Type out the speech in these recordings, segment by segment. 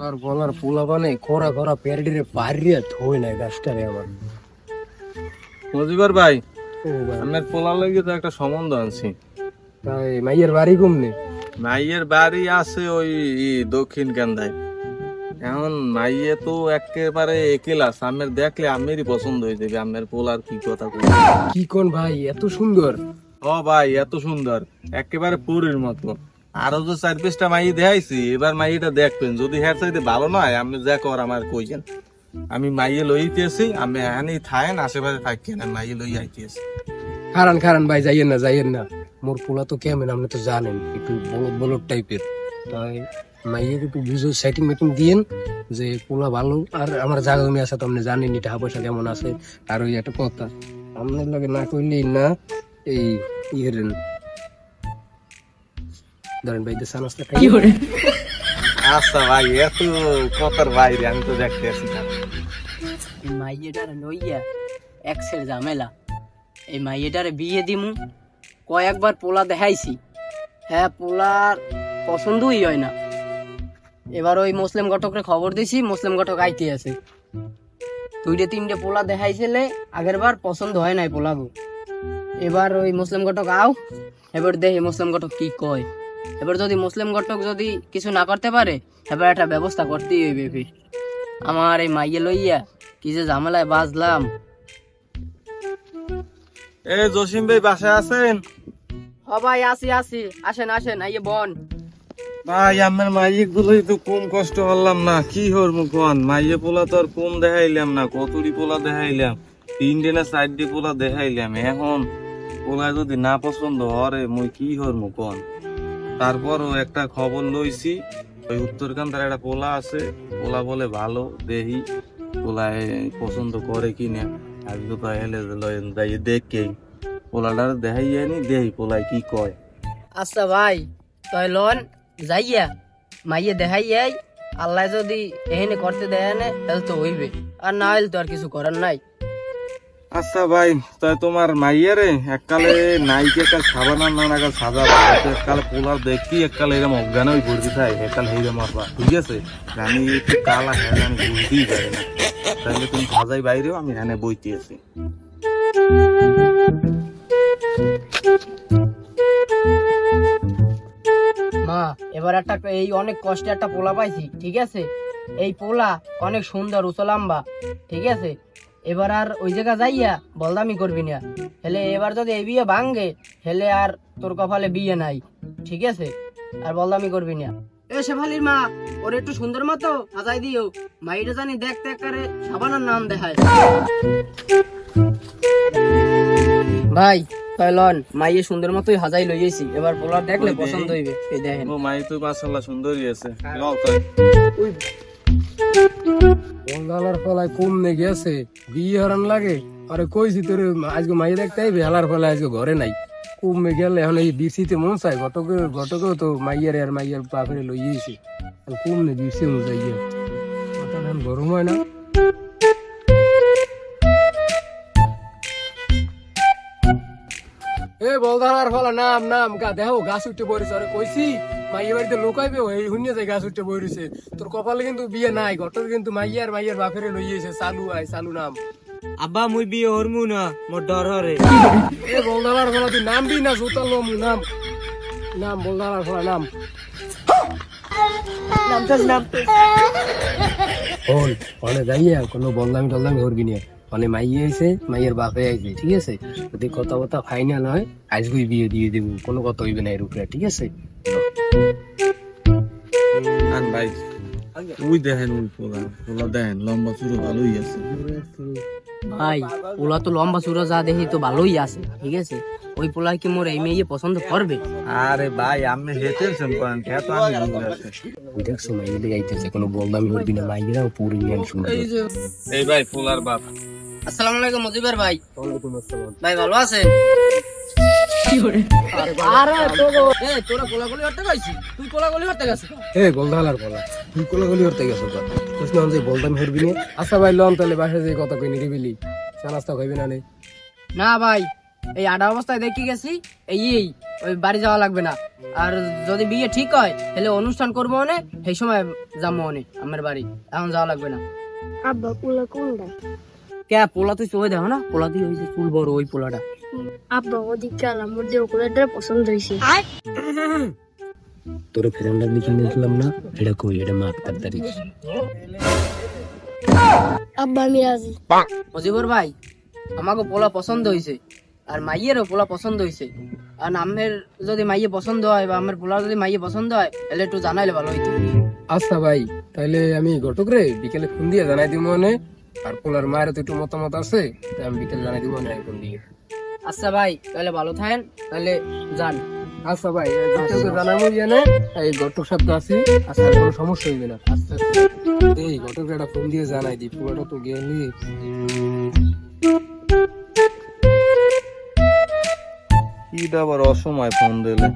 আর বলার পোলা বানে খরা খরা পেরডিরে পারিয়া থই না গাছটা রে আমার। মজিবর ভাই, ও ভাই, আমার পোলার লাগি তো একটা সম্বন্ধ আনছি। তাই মাইয়ের বাড়ি কমনে? মাইয়ের বাড়ি আছে ওই দক্ষিণ কেন্দায়। এখন মাইয়ে তো একেবারে একেলাস, আমের দেখলে আমেরই পছন্দ হয়ে যাবে। আমের পোলার কি কথা কই। কি কোন ভাই, এত সুন্দর? ও ভাই এত সুন্দর, একেবারে পুরীর মতো। আরো যে 4-5টা মাইয়ে দেখাইছি, এবার মাইয়েটা দেখবেন, যদি হের চাইতে ভালো নয় আমি যা কর আমার কইছেন। আমি মাইয়ে লইতেছি, আমি এখানে থাকেন, আশেপাশে থাকেন, আমি মাইয়ে লই আইতেছি। খারান খারান ভাই, যাইয়েন না যাইয়েন না। মোর পোলা তো কেমন আপনি তো জানেন, একটু বলদ বলদ টাইপের। তাই মাইয়ের একটু বুঝো সেটিং মেটিং দিয়েন যে পোলা ভালো। আর আমার জায়গা জমি আছে তো আপনি জানেন, টাকা পয়সা কেমন আছে। আর ওই একটা কথা, আপনার লাগে না কইলেই না। এই ইয়েরেন ধরেন ভাই, সানাসটা খাই। আচ্ছা ভাই, এত কথার বাইরে আমি তো দেখতে আসি না। মাইয়েটারে লইয়া এক্সের ঝামেলা। এই মাইয়েটারে বিয়ে দিমু, কয়েকবার পোলা দেখাইছি, হ্যাঁ পোলার পছন্দই হয় না। এবার ওই মুসলিম ঘটকরে খবর দিছি, মুসলিম ঘটক আইতে আছে। 2-3টে পোলা দেখাইছিলে, আগের বার পছন্দ হয় নাই পোলাগো। এবার ওই মুসলিম ঘটক আও, এবার দেখি মুসলিম ঘটক কি কয়। এবার যদি মুসলিম ঘটক যদি কিছু না করতে পারে, এবার একটা ব্যবস্থা করতেই হইবে। আমার এই মাইয়ে লইয়া কি যে ঝামেলায় বাজলাম। এ জসিম ভাই বাসায় আছেন? হ ভাই, আসি আসি, আসেন আসেন, আইয়ে বন। ভাই আমার মাইয়ে গুলোই তো কম কষ্ট হলাম না, কি হরমু কোন। মাইয়ে পোলা তো আর কম দেখাইলাম না, কতটি পোলা দেখাইলাম, 3টে না 4টে পোলা দেখাইলাম। এখন পোলা যদি না পছন্দ হরে মুই কি হরমু কোন। তারপরও একটা খবর লইছি, ওই উত্তরকান্তার একটা পোলা আছে, পোলা বলে ভালো দেহি, পোলায় পছন্দ করে কিনা। আজকে তো এলে যাই দেখে পোলাটার দেখাই যায়নি, দেহি পোলায় কি কয়। আচ্ছা ভাই, তাই লন যাইয়া মাইয়ে দেখাই যাই। আল্লাহ যদি এখানে করতে দেয় না, তাহলে তো হইবে, আর না হইলে তো আর কিছু করার নাই। আচ্ছা ভাই, তাই তোমার মাইয়ারে এককালে নাইকে কাল সাবানা না কাল সাজা এককালে পোলার দেখি, এককালে এরকম অজ্ঞান হয়ে পড়তে থাকে, এককাল হেরে মারবা, ঠিক আছে? আমি একটু কালা হ্যাঁ আমি বুঝতেই পারি না, তাহলে তুমি সাজাই বাইরেও আমি হ্যাঁ বইতে আছি। মা, এবার একটা এই অনেক কষ্টে একটা পোলা পাইছি, ঠিক আছে? এই পোলা অনেক সুন্দর, উঁচু লম্বা, ঠিক আছে? এবার আর ওই জায়গা যাইয়া বলদামি করবি না, হেলে এবার যদি এই বিয়ে ভাঙ্গে, হেলে আর তোর কপালে বিয়ে নাই, ঠিক আছে? আর বলদামি করবি না। এ শেফালির মা, ওর একটু সুন্দর মতো সাজাই দিও। মাইটা জানি দেখতে একারে সাবানার নাম দেখায়। ভাই তাই লন, মাইয়ে সুন্দর মতোই হাজাই লইয়েছি, এবার পোলার দেখলে পছন্দ হইবে। এই দেখেন। ও মাই তো মাশাআল্লাহ সুন্দরই আছে। লও তাই বঙ্গালার ফলায় কমনে গেছে, বিয়ে হারান লাগে। আরে কইছি তোর আজকে মাইয়ে দেখতে আইবে, হালার ফলায় আজকে ঘরে নাই। কমে গেলে এখন এই বিসিতে মন চাই, ঘটকেও তো মাইয়ার আর মাইয়ার বাপরে লইয়েছি। কমনে বিসি মন চাই, মাথা ধান গরম হয় না। এ বলদার ফলা নাম নাম গা দেখো, গাছ উঠতে পড়েছে। আরে কইছি মাইয়ের বাড়িতে লোকাইবে, এই শুনিয়ে যায় গাছ উঠতে পড়েছে। তোর কপালে কিন্তু বিয়ে নাই, ঘটক কিন্তু মাইয়ার মাইয়ার বাপেরে লইয়েছে। চালু আয়, চালু নাম। আব্বা মুই বিয়ে হরমু না, মোর ডর হরে। এ বলদার ফলা তুই নাম বি না, জোতাল মু নাম। নাম বলদার ফলা নাম। বল মানে যাইয়া কোনো বলদামি টলদামি করবি না। মানে মাইয়ে আইছে, মাইয়ের বাপে আইছে, ঠিক আছে? যদি কথা কথা ফাইনাল হয়, আজকেই বিয়ে দিয়ে দেব, কোনো কথা হইবে না এর উপরে, ঠিক আছে? আন ভাই ওই দেখেন, ওই পোলা পোলা দেখেন লম্বা চুরো ভালোই আছে। ভাই পোলা তো লম্বা চূড়া যা দেখি তো ভালোই আছে, ঠিক আছে? ওই পোলা কি মোর এই মেয়ে পছন্দ করবে? আরে ভাই আপনি হেতেছেন করেন কে, তো আমি দেখছো মাইয়ে লেগে আইতেছে, কোনো বলদামি করবি না। মাইয়েরাও পুরো নিয়ম শুনবে। এই ভাই পোলার বাপ। আসসালামু আলাইকুম মজিবর ভাই। ওয়ালাইকুম আসসালাম। ভাই ভালো আছেন? তোরা কোলাগুলি করতে পাইছি, তুই কোলাগুলি করতে গেছিস? এ গোলদালার বলা, তুই কোলাগুলি করতে গেছো তো? কৃষ্ণ যে বলদামি করবি না। আচ্ছা ভাই লন তাহলে বাসায় যে কথা কই নিরিবিলি, চা নাস্তা খাইবি না? না ভাই, এই আডা অবস্থায় দেখি গেছি, এই ওই বাড়ি যাওয়া লাগবে না। আর যদি বিয়ে ঠিক হয় তাহলে অনুষ্ঠান করবো অনেক, সেই সময় যাবো অনেক আমার বাড়ি, এখন যাওয়া লাগবে না। আব্বা পোলা কোনটা? কে পোলা তুই চলে দেখো না, পোলা তুই ওই যে চুল বড় ওই পোলাটা। আব্বা ওদিকে আমার দিয়ে ওগুলোটা পছন্দ হয়েছে। তোর ফ্রেন্ডটা লিখে নিয়েছিলাম না, এটা কই, এটা মা তাড়াতাড়ি। আব্বা আমি রাজি। মজিবর ভাই, আমাকে পোলা পছন্দ হয়েছে আর মাইয়েরও পোলা পছন্দ হয়েছে। আর আমের যদি মাইয়ে পছন্দ হয় বা আমার পোলা যদি মাইয়ে পছন্দ হয় তাহলে একটু জানাইলে ভালো হইতো। আচ্ছা ভাই, তাহলে আমি ঘটক রে বিকেলে ফোন দিয়ে জানাই দিব মনে। আর পোলার মায়ের তো একটু মতামত আছে, তাই আমি বিকেলে জানাই দিব মনে ফোন দিয়ে। আচ্ছা ভাই, তাহলে ভালো থাকেন, তাহলে যান। আচ্ছা ভাই, জানাবো জানে এই ঘটক শব্দ আছে, আচ্ছা কোনো সমস্যা হইবে না। আচ্ছা এই ঘটক একটা ফোন দিয়ে জানাই দি, পুরোটা তো গেলি। কি আবার অসময় ফোন দিলে।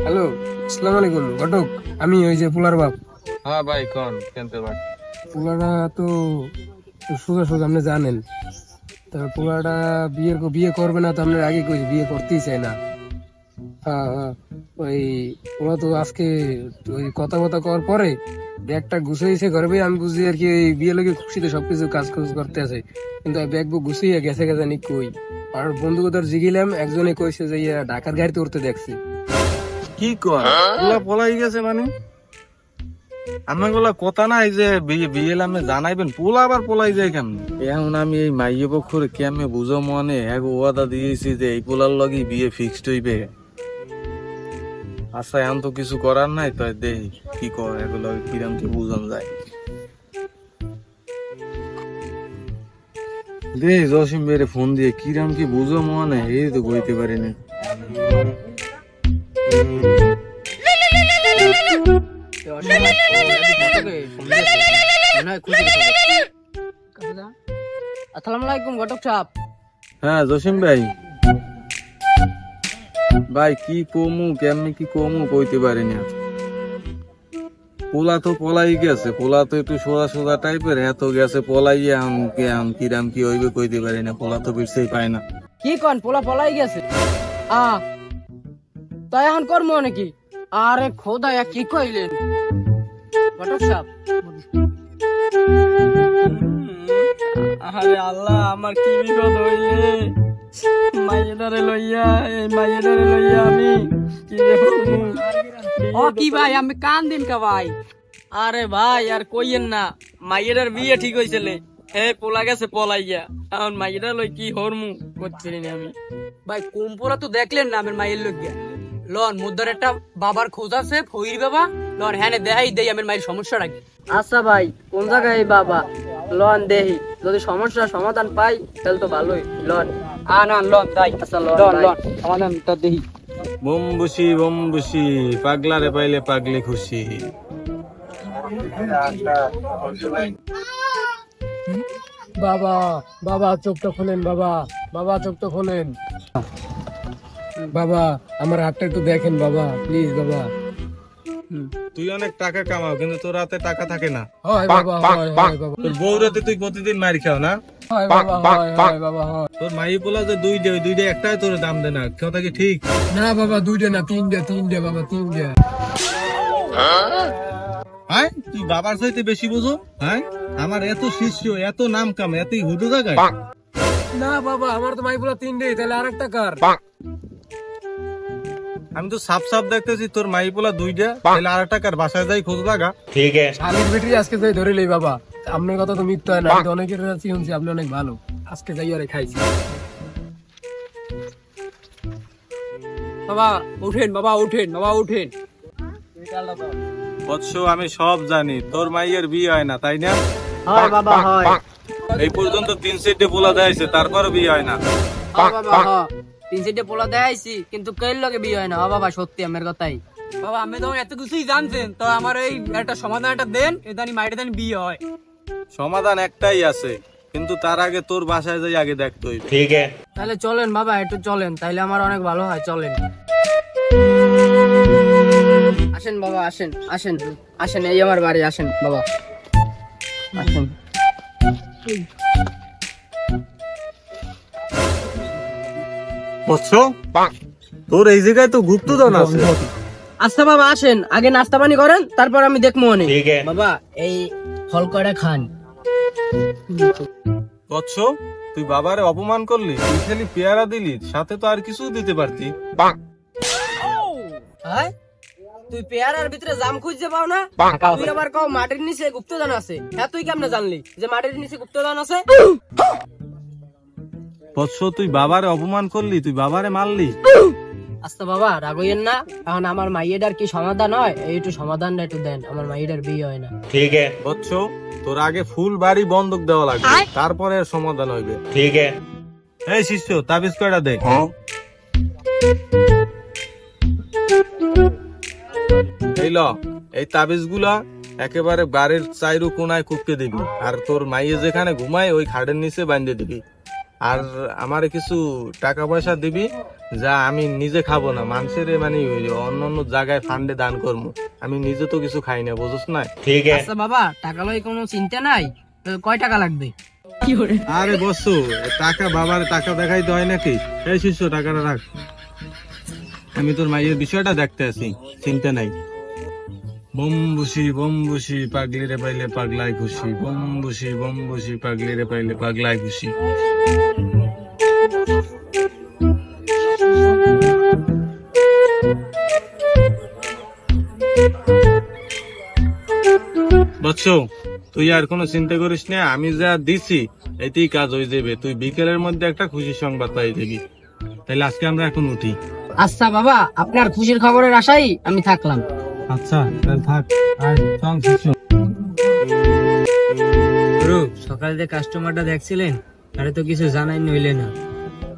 হ্যালো, আসসালামু আলাইকুম ঘটক, আমি ওই যে পোলার বাপ। হ্যাঁ ভাই কোন কেনতে ভাই? পোলাটা তো সোজা সোজা আপনি জানেন, তবে পোলাটা বিয়ে করবে না তো আপনার আগে কই বিয়ে করতেই চাই না। হ্যাঁ হ্যাঁ, ওই পোলা তো আজকে ওই কথা করার পরে ব্যাগটা গুছিয়েছে ঘরে, আমি বুঝি আর কি ওই বিয়ে লোকে খুশিতে সবকিছু কাজ করতে আছে, কিন্তু ব্যাগ বুক গুছিয়ে গেছে জানি কই। আর বন্ধুদের জিগিলাম, একজনে কইছে যে ঢাকার গাড়িতে উঠতে দেখছে। কি কর পোলা পলাই গেছে মানে? আমার গুলা কথা নাই যে বিয়ে আমি জানাইবেন, পোলা আবার পলাই যায় কেমন? এখন আমি এই মাইয়ে পক্ষরে কেমনে বুঝো মনে এক ওয়াদা দিয়েছি যে এই পোলার লগে বিয়ে ফিক্সড হইবে। আচ্ছা এখন তো কিছু করার নাই, তাই দেখি কি কর এগুলো কিরম কি বুঝন যায়। দে জসিম বেরে ফোন দিয়ে কিরম কি বুঝো মনে, এই তো কইতে পারি না। আসসালামু আলাইকুম ঘটক সাহেব। হ্যাঁ জসিম ভাই, ভাই কি কমু কেমনি কি কমু কইতে পারি না। পোলা তো পলাই গেছে, পোলা তো একটু সোজা সোজা টাইপের, এত গেছে পলাইয়া কিরাম কি হইবে কইতে পারি না, পোলা তো বেশি পায় না। কি কন পোলা পলাই গেছে? তাই এখন কর্ম নাকি? আরে খোদা কি কইলেন ঘটক সাহেব? আরে আল্লাহ, আমার কি বিপদ হইলে মাইয়েদারে লইয়া আমি কি করবো? ও কি ভাই, আমি কান দিন কা ভাই? আরে ভাই আর কইয়েন না, মাইয়েদার বিয়ে ঠিক হইছিল, পোলা গেছে পলাইয়া, এখন মাইয়েদার লই কি হরমু করছিলি না আমি। ভাই কুম্পোরা তো দেখলেন না আমার মাইয়ের লোক গিয়া লন মুদ্রার একটা বাবার খোঁজ আছে ফইর বাবা, লন হ্যাঁ দেখাই দেই আমার মায়ের সমস্যাটা কি। আচ্ছা ভাই, কোন জায়গায় বাবা? লন দেহি, যদি সমস্যার সমাধান পাই তাহলে তো ভালোই। লন আনান লন তাই। আচ্ছা লন সমাধানটা দেহি। বম্বুসি পাগলারে পাইলে পাগলে খুশি। বাবা বাবা চোখটা খোলেন, বাবা চোখটা খোলেন। বাবা আমার হাতটা একটু দেখেন বাবা, প্লিজ বাবা। তুই অনেক টাকা কামাও কিন্তু তোর হাতে টাকা থাকে না। হয় বাবা, হয় বাবা। তোর বউ রাতে তুই প্রতিদিন মার খাও না? হয় বাবা, হয় বাবা, হয়। তোর মাই পোলা যে দুইটা একটাই তোর দাম দে না, কথা কি ঠিক? না বাবা, দুইটা না, তিনটে বাবা, তিনটে। হ্যাঁ তুই বাবার চাইতে বেশি বুঝো? হ্যাঁ আমার এত শিষ্য, এত নাম কাম, এতই হুদু জায়গায়। না বাবা, আমার তো মাইপুলা তিনটে, তাহলে আর একটা কার? আমি তো সাপ দেখতেছি তোর মাই পোলা দুইটা, তাহলে আর একটা কার? বাসায় যাই খোঁজ লাগা। ঠিক আছে, শালির বেটি আজকে যাই ধরে লই বাবা, আপনার কথা তো মিথ্যা হয় না, আমি তো অনেকের কাছে শুনছি আপনি অনেক ভালো, আজকে যাই আরে খাইছি। বাবা উঠেন, বাবা উঠেন, বাবা উঠেন। বৎস আমি সব জানি, তোর মাইয়ের বিয়ে হয় না তাই না? হয় বাবা, হয়। এই পর্যন্ত 3-4টে পোলা দেয়ছে, তারপরও বিয়ে হয় না। বাবা 3-4টে পোলা দেখাইছি কিন্তু কেউ লগে বিয়ে হয় না। বাবা সত্যি আমার কথাই। বাবা আমি তো এত কিছুই জানছেন, তো আমার এই একটা সমাধান একটা দেন, এদানি মাইটে দেন বিয়ে হয়। সমাধান একটাই আছে, কিন্তু তার আগে তোর বাসায় যাই আগে দেখতে হইবে। ঠিক আছে, তাহলে চলেন বাবা, একটু চলেন, তাইলে আমার অনেক ভালো হয়। চলেন, আসেন বাবা, আসেন, এই আমার বাড়ি, আসেন বাবা, আসেন। বৎস, তোর এই জায়গায় তো গুপ্তধন আছে। আচ্ছা বাবা আসেন, আগে নাস্তা পানি করেন, তারপর আমি দেখবো অনেক। বাবা এই ফল কয়টা খান। বৎস, তুই বাবারে অপমান করলি, তুই খালি পেয়ারা দিলি, সাথে তো আর কিছু দিতে পারতি। হ্যাঁ? তুই পেয়ারার ভিতরে জাম খুঁজতে পাও না? তুই আবার কও মাটির নিচে গুপ্তধন আছে। হ্যাঁ তুই কেমনে জানলি যে মাটির নিচে গুপ্তধন আছে? বৎস, তুই বাবারে অপমান করলি, তুই বাবারে মারলি। আচ্ছা বাবা রাগ হইয়েন না, এখন আমার মাইয়েটার কি সমাধান হয় একটু সমাধানটা একটু দেন, আমার মাইয়েটার বিয়ে হয় না। বৎস, তোর আগে ফুল বাড়ি বন্ধক দেওয়া লাগবে, তারপরে এর সমাধান হইবে। এই শিষ্য, তাবিজ কয়টা দেখ। এই ল, এই তাবিজ গুলা একেবারে বাড়ির চাইরু কোনায় কুপকে দিবি, আর তোর মাইয়ে যেখানে ঘুমায় ওই খাটের নিচে বাঁধে দিবি। আর আমারে কিছু টাকা পয়সা দিবি, যা আমি নিজে খাবো না, মানুষের মানে অন্য অন্য জায়গায় ফান্ডে দান করবো। আমি নিজে তো কিছু খাই না, বুঝছ না? আচ্ছা বাবা টাকা লই কোনো চিন্তা নাই, তো কয় টাকা লাগবে? আরে বসু, টাকা বাবার টাকা দেখাইতে হয় নাকি? এই শিষ্য, টাকাটা রাখ, আমি তোর মাইয়ের বিষয়টা দেখতে আছি, চিন্তা নাই। বম্বুসি বম্বুসি পাগলি রে পাইলে পাগলাই খুশি, বম্বুসি বম্বুসি পাগলি রে পাইলে পাগলাই খুশি। বৎস, তুই আর কোনো চিন্তা করিস না, আমি যা দিছি এতেই কাজ হয়ে যাবে। তুই বিকেলের মধ্যে একটা খুশি সংবাদ পাই দিবি। তাহলে আজকে আমরা এখন উঠি। আচ্ছা বাবা, আপনার খুশির খবরের আশাই আমি থাকলাম। আচ্ছা তাহলে থাক, আর চল শিষ্য। সকালে যে কাস্টমারটা দেখছিলেন তারে তো কিছু জানাই নইলে না।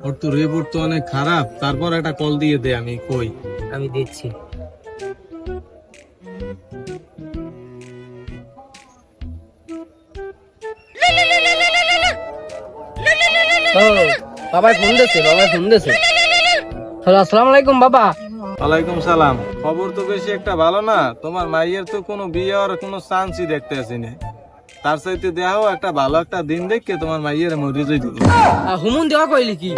ওর তো রিপোর্ট তো অনেক খারাপ, তারপর একটা কল দিয়ে দে, আমি কই। আমি দিচ্ছি। বাবা ফোন দিয়েছে, হ্যালো আসসালামু আলাইকুম বাবা। ওয়ালাইকুম সালাম। খবর তো বেশি একটা ভালো না, তোমার মাইয়ের তো কোনো বিয়ে হওয়ার কোনো চান্সই দেখতে আসি না। তার চাইতে দেখাও একটা ভালো একটা দিন দেখে তোমার মাইয়ের মরে যাই দিবি। হুমুন দেওয়া কইলি কি?